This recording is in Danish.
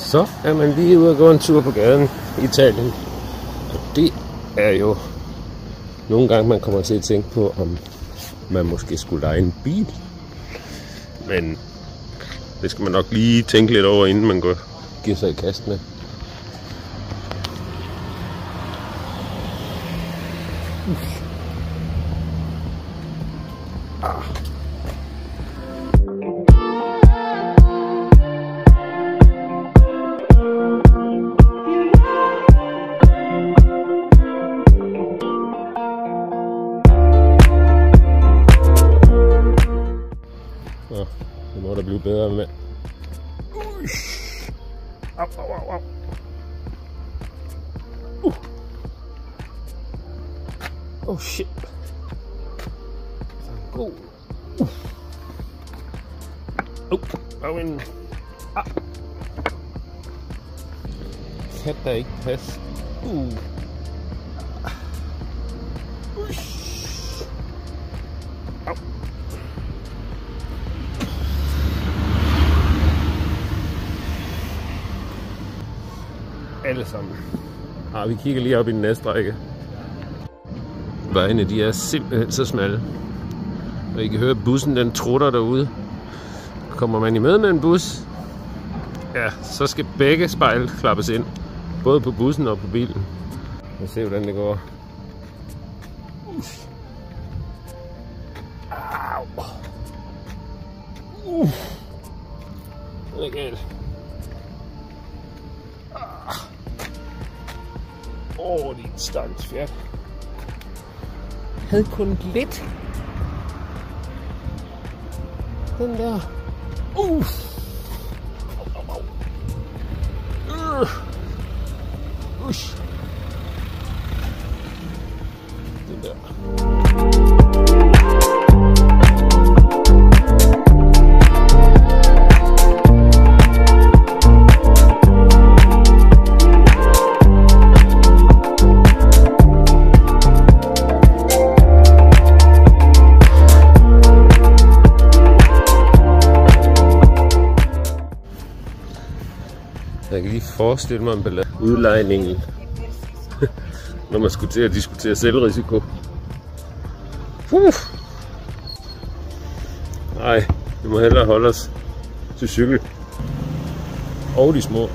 Så er man lige ude og gå en tur på gaden i Italien. Og det er jo nogle gange, man kommer til at tænke på, om man måske skulle leje en bil. Men det skal man nok lige tænke lidt over, inden man går giver sig i kast med. Det må der blive bedre med. Au, au, au, au. Oh shit. God. Au en. Kan der ikke passe. Au. Alle sammen. Vi kigger lige op i den næste række. Vejene, de er simpelthen så smalle. Og I kan høre, bussen den trutter derude. Kommer man i møde med en bus, ja, så skal begge spejl klappes ind. Både på bussen og på bilen. Lad os se, hvordan det går. Au. Det er galt. Din stakkels fjert. Havde kun lidt. Den der. Den der. Jeg kan lige forestille mig en ballade. Udlejningen. Når man skulle til at diskutere selvrisiko. Nej, vi må hellere holde os til cykel. Og de små.